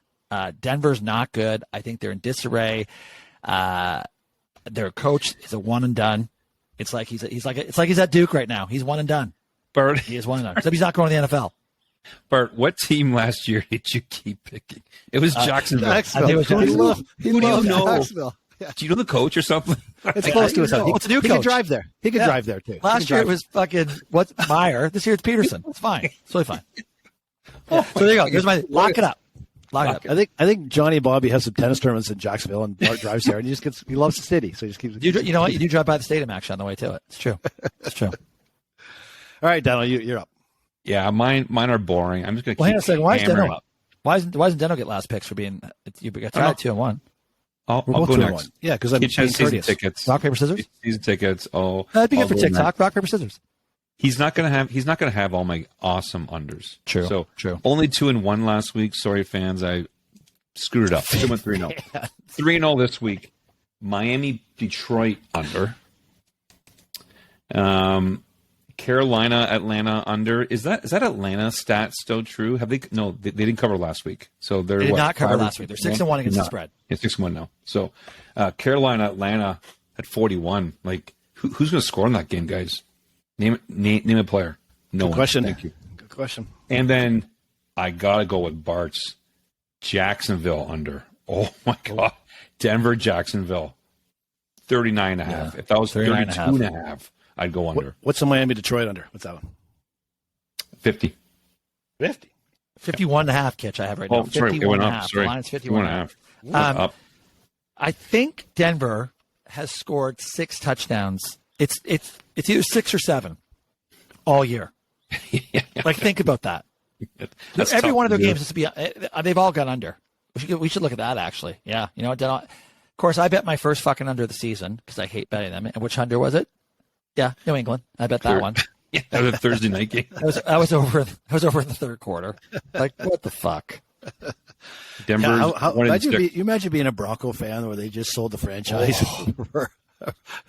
Denver's not good. I think they're in disarray. Their coach is a one and done. It's like he's at Duke right now. He's one and done. Bert, he is one and done. Except he's not going to the NFL. Bert, what team last year did you keep picking? It was Jacksonville. Jacksonville. I think it was Who do you know? Jacksonville. Yeah. Do you know the coach or something? It's close to his house. It's a new He coach. can drive there. He can drive there too. Last year it was fucking Meyer. This year it's Peterson. It's fine. It's totally fine. So there you go. Here's my lock it up. Lock it up. I think Johnny Bobby has some tennis tournaments in Jacksonville and Bart drives there and he loves the city, so he just keeps. You know what? You do drive by the stadium actually on the way to it. It's true. It's true. All right, Daniel, you're up. Yeah, mine are boring. I'm just going to keep Hang on a second. Why is hammering. Deno up? Why doesn't Deno get last picks for being? You got tied 2-1. I'll We're go both 2-1. next. Yeah, because I'm Kitch being has season courteous. tickets. Rock paper scissors. Season tickets. That'd be I'll good for go TikTok. next. Rock paper scissors. He's not gonna have all my awesome unders. True, So true. only 2-1 last week. Sorry, fans. I screwed it up. 3-0. 3-0 this week. Miami, Detroit under. Carolina, Atlanta under. Is that Atlanta stat still true? Have they? No, they didn't cover last week. So they're They did what, not cover 5-1? last week. They're 6-1 against the spread. Yeah, 6-1 now. So Carolina, Atlanta at 41. Like who's going to score in that game, guys? Name a player. No Good one. question. Thank you. Good question. And then I gotta go with Bart's Jacksonville under. Oh my God, Denver, Jacksonville, 39.5. Yeah, If that was 39.5. 32.5, I'd go under. What's the Miami Detroit under? What's that one? 50. 50. 51.5, Kitch, I have right now. Oh, sorry, it went up. 51.5. Sorry, The line's 51.5. 51.5. Up. I think Denver has scored 6 touchdowns. It's either 6 or 7 all year. Like, think about that. That's Every tough one of to their do. games has to be. They've all gone under. We should look at that actually. Yeah, you know what? Of course, I bet my first fucking under of the season because I hate betting them. And which under was it? Yeah, New England. I bet that one. Yeah, that was a Thursday night game. I was over in the third quarter. Like, what the fuck? Denver. Yeah, you imagine being a Bronco fan where they just sold the franchise.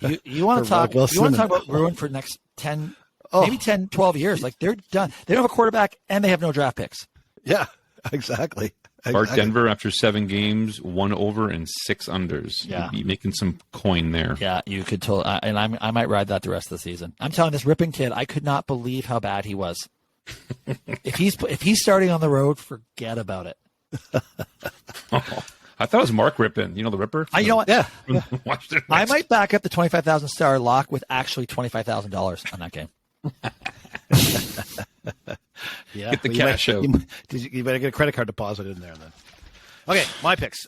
You want to talk? Russell You want to talk Simmons. about ruin for the next 10, maybe 10, 12 years? Like, they're done. They don't have a quarterback and they have no draft picks. Yeah, exactly. Bart, Denver after 7 games, 1 over and 6 unders. Yeah. You'd be making some coin there. Yeah, you could tell, and I might ride that the rest of the season. I'm telling this Rippon kid, I could not believe how bad he was. If he's starting on the road, forget about it. I thought it was Mark Rippon. You know the Ripper? You know what? Yeah, Washington I Redskins. might back up the 25,000 star lock with actually $25,000 on that game. Yeah, Get the well, cash out. You better get a credit card deposit in there then. Okay, my picks.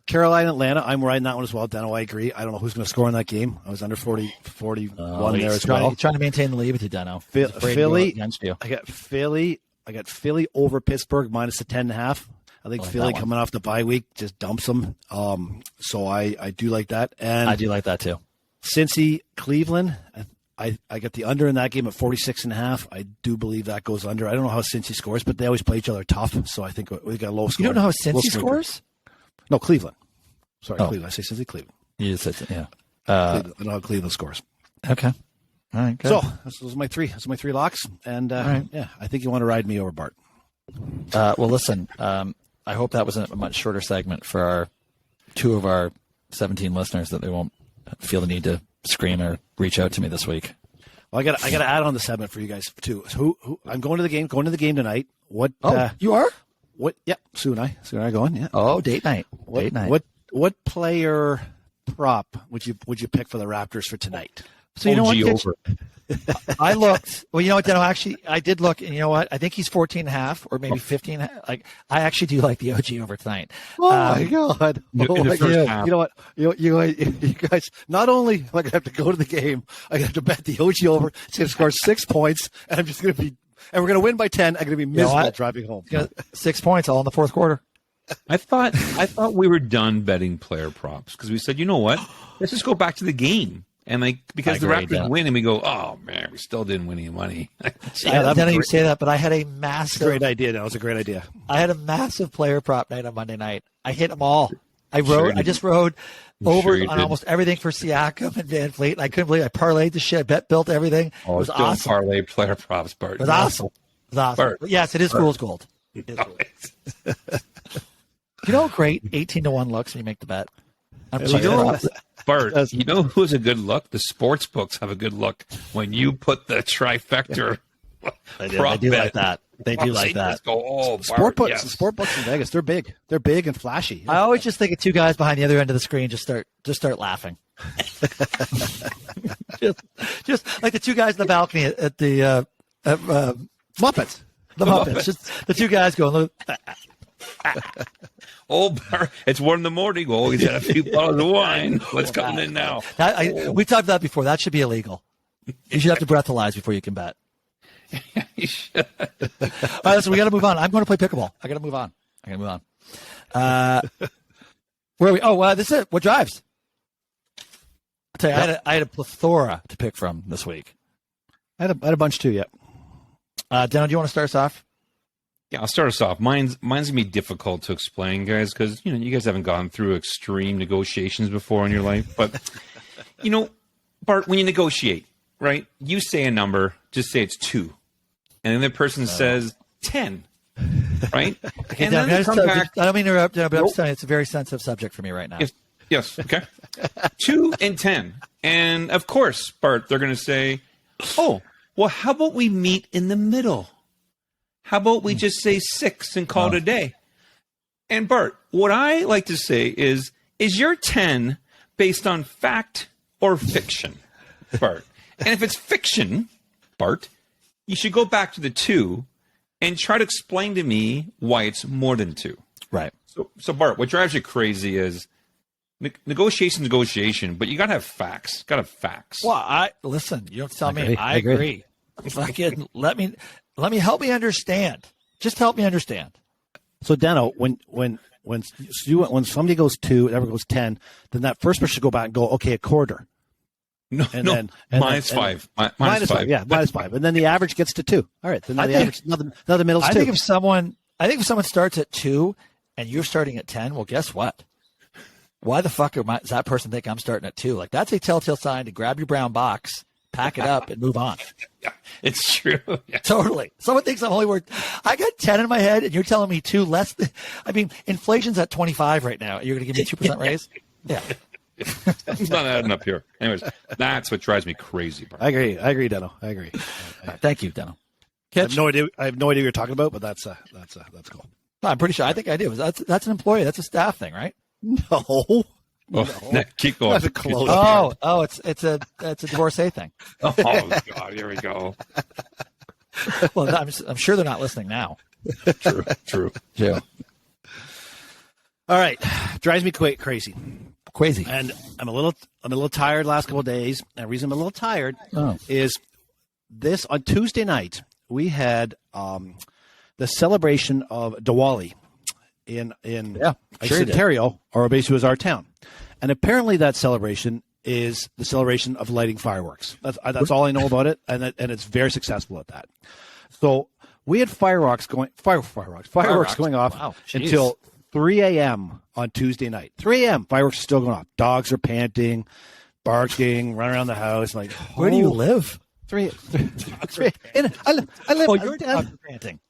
Carolina, Atlanta. I'm riding that one as well. Dano, I agree. I don't know who's going to score in that game. I was under 41 there as well. He's trying to maintain the lead with you, Dano. Philly. Against you. I got Philly over Pittsburgh minus the 10.5. I think Philly coming off the bye week just dumps them. So I do like that. And I do like that too. Cincy, Cleveland. I got the under in that game at 46.5. I do believe that goes under. I don't know how Cincy scores, but they always play each other tough. So I think we got a low score. You don't know how Low Cincy score. scores? No, Cleveland. Sorry, Cleveland. I say Cincy, Cleveland. You just said, yeah. Cleveland. I know how Cleveland scores. Okay. All right. Good. So those are my three. Those are my 3 locks. And right. yeah, I think you want to ride me over, Bart. Well, listen. I hope that was a much shorter segment for our 2 of our 17 listeners that they won't feel the need to scream or reach out to me this week. Well, I got to add on the segment for you guys too. So who I'm going to the game tonight. What? You are? What? Yeah, Sue and I going. Yeah. Oh, date night. Date night. What player prop would you pick for the Raptors for tonight? So you know what? OG Kitch? over. I looked. Well, you know what, Deno? Actually, I did look, and you know what? I think he's 14 and a half or maybe 15. Like, I actually do like the OG over tonight. Oh my God! In Oh the my first God! half. You know what? You guys. Not only am I gonna have to go to the game, I have to bet the OG over. It's gonna score 6 points, and I'm just gonna be, and we're gonna win by 10. I'm gonna be miserable what? driving home. 6 points all in the fourth quarter. I thought we were done betting player props because we said, you know what? Let's just go back to the game. And because the Raptors win, and we go, oh man, we still didn't win any money. Then you say that, but I had a massive. Great idea. That was a great idea. I had a massive player prop night on Monday night. I hit them all. I just rode over on almost everything for Siakam and Van Fleet. I couldn't believe I parlayed the shit. Built everything. It was awesome. Parlay player props, Bart. It was awesome. It was awesome. Bart. Yes, it is fool's gold. You know how great 18-1 looks when you make the bet? Bart, you know who's a good look? The sports books have a good look when you put the trifecta. They do like that. They do like that. Sport books in Vegas, they're big. They're big and flashy. I always just think of two guys behind the other end of the screen just start laughing. just like the two guys in the balcony at the Muppets. The Muppets. Just the two guys going, look. Oh, Bart, it's 1 a.m. Oh, he's had a few bottles of wine. What's coming in now? We talked about that before. That should be illegal. You should have to breathalyze before you can bet. You should. All right, so we got to move on. I'm going to play pickleball. I got to move on. Where are we? Oh, this is it. What drives? I'll tell you, I had a plethora to pick from this week. I had a bunch too. Yep. Deno, do you want to start us off? Yeah, I'll start us off. Mine's gonna be difficult to explain, guys, because you guys haven't gone through extreme negotiations before in your life. But Bart, when you negotiate, right? You say a number, just say it's 2, and then the person says 10, right? Okay, and then they come back. I don't mean to interrupt, but I'm just saying it's a very sensitive subject for me right now. Yes. Okay. 2 and 10, and of course, Bart, they're gonna say, "Oh, well, how about we meet in the middle? How about we just say 6 and call it a day?" And Bart, what I like to say is your 10 based on fact or fiction, Bart? And if it's fiction, Bart, you should go back to the 2 and try to explain to me why it's more than 2. Right. So Bart, what drives you crazy is negotiation, but you got to have facts. Got to have facts. Well, listen, you don't tell me. I agree. Fucking let me help me understand. Just help me understand. So Deno, when somebody goes 2, it ever goes 10, then that first person should go back and go, okay, a quarter. Minus 5. Minus 5. Yeah, minus 5. And then the average gets to 2. All right. Then the average, another middle's 2. I think if someone starts at 2 and you're starting at 10, well, guess what? Why the fuck does that person think I'm starting at 2? Like, that's a telltale sign to grab your brown box, pack it up, and move on. Yeah, it's true. Yeah. Totally. Someone thinks I'm only worth. I got 10 in my head, and you're telling me 2 less. I mean, inflation's at 25 right now. You're going to give me a 2% raise? Yeah. It's not adding up here. Anyways, that's what drives me crazy, Bart. I agree, Deno. I agree. Thank you, Deno. I have no idea what you're talking about, but that's cool. No, I'm pretty sure. I think I do. That's an employee. That's a staff thing, right? No. Keep going. That's close. It's a divorcee thing. Oh God, here we go. Well, I'm sure they're not listening now. True. Yeah. All right, drives me crazy. And I'm a little tired last couple of days. And the reason I'm a little tired is this on Tuesday night we had the celebration of Diwali in Ontario, or basically was our town. And apparently that celebration is the celebration of lighting fireworks. That's all I know about it, and it's very successful at that. So we had fireworks going off until 3 a.m. on Tuesday night. 3 a.m. Fireworks are still going off. Dogs are panting, barking, running around the house. Like, where do you live? Three. And I live. Oh, your dogs are panting.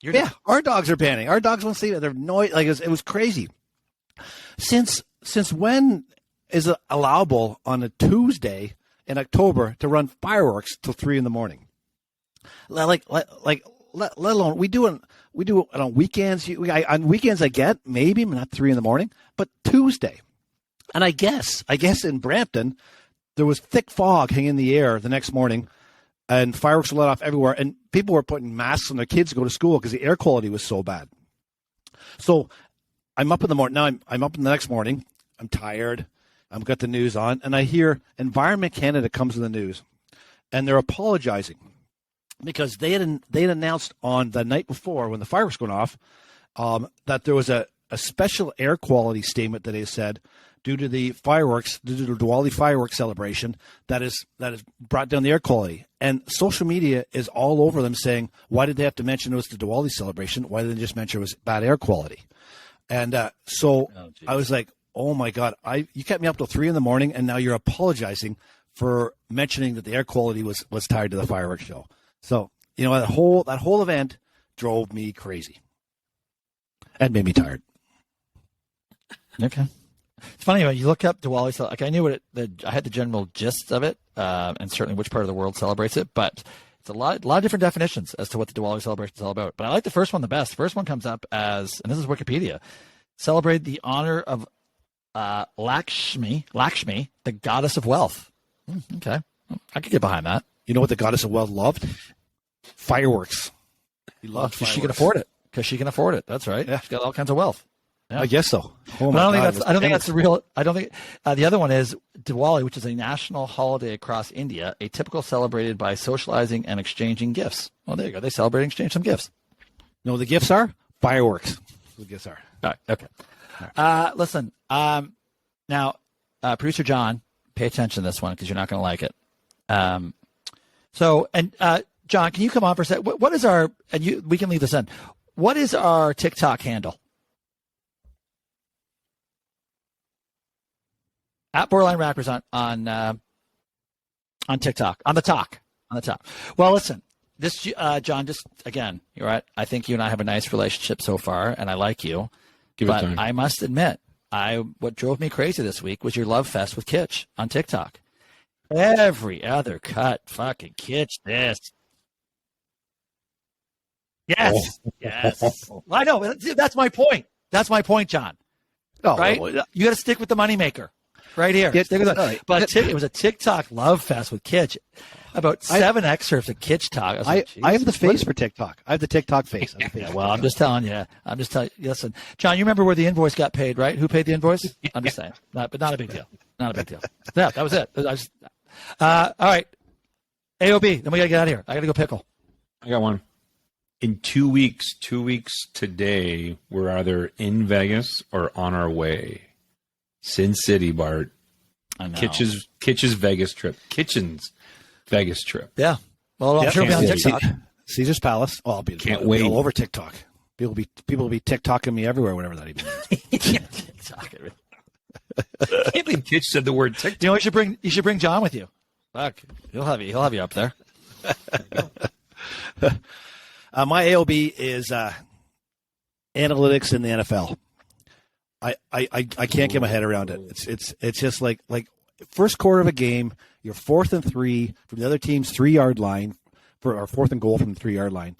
Our dogs are panting. Our dogs won't sleep. They're noise. Like it was crazy. Since when is it allowable on a Tuesday in October to run fireworks till 3 a.m? Let alone we do it on weekends. On weekends I get maybe not 3 a.m, but Tuesday. And I guess in Brampton, there was thick fog hanging in the air the next morning, and fireworks were let off everywhere, and people were putting masks on their kids to go to school because the air quality was so bad. So I'm up in the morning. Now I'm up in the next morning. I'm tired. I've got the news on, and I hear Environment Canada comes to the news, and they're apologizing because they had announced on the night before when the fireworks going off that there was a special air quality statement that they said due to the Diwali fireworks celebration that is brought down the air quality. And social media is all over them saying, why did they have to mention it was the Diwali celebration? Why didn't they just mention it was bad air quality? And I was like, oh my God, you kept me up till 3 a.m, and now you're apologizing for mentioning that the air quality was tied to the fireworks show. So, that whole event drove me crazy and made me tired. Okay. It's funny when you look up Diwali. Like I knew I had the general gist of it, and certainly which part of the world celebrates it. But it's a lot of different definitions as to what the Diwali celebration is all about. But I like the first one the best. The first one comes up as, and this is Wikipedia, celebrate the honor of Lakshmi, the goddess of wealth. Okay, I could get behind that. You know what the goddess of wealth loved? Fireworks. He loved fireworks. She can afford it. Because she can afford it. That's right. Yeah. She's got all kinds of wealth. Yeah. I guess so. Oh my God, I don't think that's the real. I don't think the other one is Diwali, which is a national holiday across India, a typical celebrated by socializing and exchanging gifts. Well, there you go. They celebrate and exchange some gifts. No, the gifts are fireworks. The gifts are. All right. Okay. Listen. Now, producer John, pay attention to this one because you're not going to like it. John, can you come on for a sec? What is our? And we can leave this in. What is our TikTok handle? At Borderline Raptors on TikTok, on the talk. Well, listen, this John, just again, you're right. I think you and I have a nice relationship so far, and I like you. But I must admit, what drove me crazy this week was your love fest with Kitch on TikTok. Every other cut, fucking Kitch this. Yes, yes. I know. That's my point. That's my point, John. Oh, right? Well, you got to stick with the moneymaker. Right here. But it was a TikTok love fest with Kitch. About 7 excerpts of Kitch talk. I have the face for TikTok. I have the TikTok face. I'm just telling you. Listen, John, you remember where the invoice got paid, right? Who paid the invoice? I'm just saying. But not a big deal. Not a big deal. Yeah, that was it. All right. AOB. Then we got to get out of here. I got to go pickle. I got one. In 2 weeks today, we're either in Vegas or on our way. Sin City, Bart. I know. Kitch's Vegas trip. Kitchen's Vegas trip. Yeah. Well, I'm sure it'll be on TikTok. Caesar's Palace. Oh, Can't wait. All over TikTok. People will be TikToking me everywhere, whatever that even means. TikTok. I can't believe Kitch said the word TikTok. You know, you should bring John with you. Fuck, he'll have you up there. My AOB is analytics in the NFL. I can't get my head around it. It's just like first quarter of a game, you're 4th and 3 from the other team's 3-yard line or 4th and goal from the 3-yard line.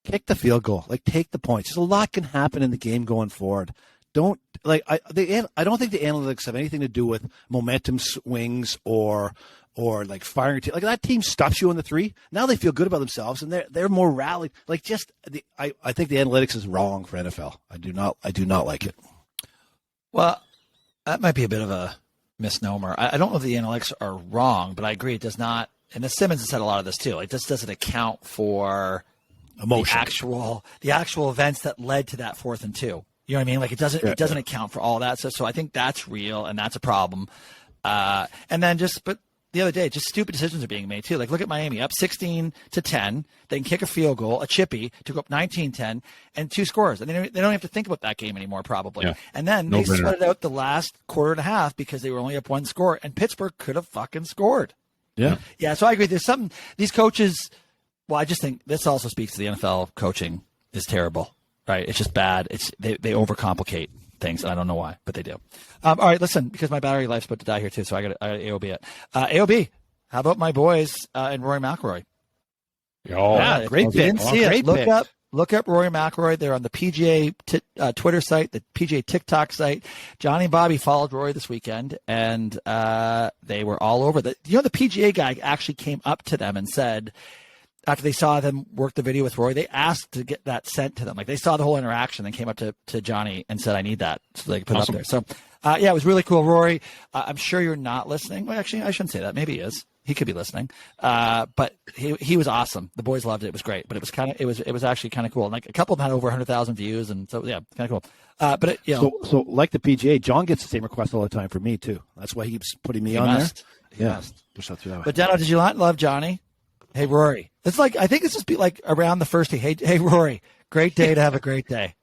Kick the field goal. Take the points. Just a lot can happen in the game going forward. I don't think the analytics have anything to do with momentum swings or firing. That team stops you on the 3. Now they feel good about themselves and they're more rallied. I think the analytics is wrong for NFL. I do not like it. Well, that might be a bit of a misnomer. I don't know if the analytics are wrong, but I agree it does not. And the Simmons has said a lot of this too. It just doesn't account for emotion, the actual events that led to that 4th and 2. You know what I mean? It doesn't account for all that. So I think that's real and that's a problem. And then but the other day, just stupid decisions are being made too. Look at Miami, up 16-10. They can kick a field goal, a chippy, to go up 19-10, and 2 scores. And they don't have to think about that game anymore, probably. Yeah. And then they sweated out the last quarter and a half because they were only up 1 score, and Pittsburgh could have fucking scored. Yeah. Yeah, so I agree. There's something – these coaches – well, I just think this also speaks to the NFL coaching is terrible, right? It's just bad. They overcomplicate things, and I don't know why, but they do. All right, listen, because my battery life's about to die here too, so I got AOB it. AOB, how about my boys and Rory McIlroy? Oh, yeah, great pick. Didn't see it. Look up Look up Rory McIlroy. They're on the PGA Twitter site, the PGA TikTok site. Johnny and Bobby followed Rory this weekend, and they were all over that. The PGA guy actually came up to them and said, after they saw them work the video with Rory, they asked to get that sent to them. Like, they saw the whole interaction and came up to Johnny and said, I need that, so they could put it up there. So, yeah, it was really cool. Rory, I'm sure you're not listening. Well, actually, I shouldn't say that. Maybe he is. He could be listening. But he was awesome. The boys loved it. It was great. But it was actually kind of cool. And like, a couple of them had over 100,000 views, and so yeah, kind of cool. But so like the PGA, John gets the same request all the time from me too. That's why he keeps putting me on there. Yeah. Push that through that way. But Deno, did you not love Johnny? Hey, Rory. It's like, I think it's just be like around the first day. Hey, Rory. Great day to have a great day.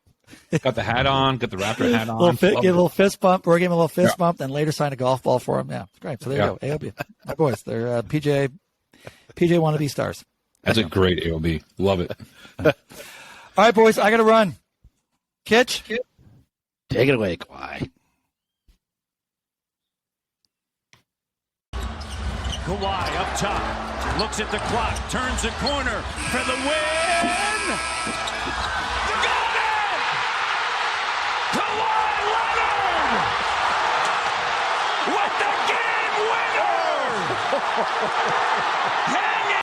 Got the hat on, got the Raptor hat on. Gave a little fist bump. Rory gave him a little fist bump, then later signed a golf ball for him. Yeah, it's great. So there you go. AOB. My boys. They're PJ wannabe stars. That's a great AOB. Love it. All right, boys. I got to run. Kitch? Take it away, Kawhi. Kawhi up top. Looks at the clock. Turns the corner for the win. Kawhi Leonard with the game winner! Hanging